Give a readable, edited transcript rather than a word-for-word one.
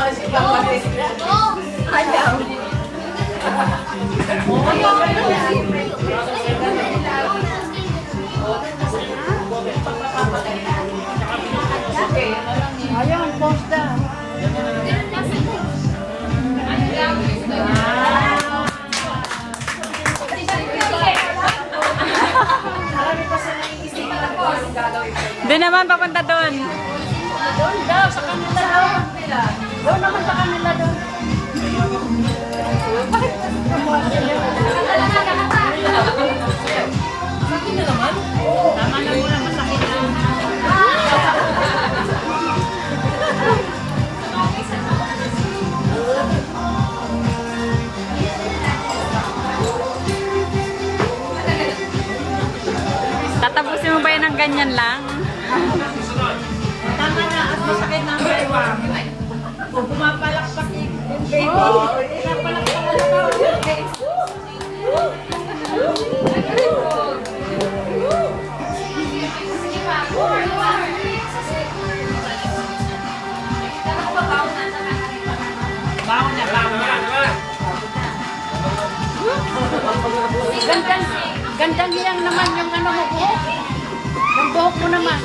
Ayaw. Ayun, posta. Doon naman, papunta doon. Doon daw, sa kanila daw. Doon naman sa kanila doon. Bakit? Sakit na naman? Tama na muna, masakit na. Tatapusin mo ba yan ng ganyan lang? Tama na, at masakit na ang bawa. Kung pumapalakpak yung baby, pumapalakpak na daw yung baby. Baon na, baon na. Gandang hiyang naman yung ano mo buhok. Yung buhok mo naman.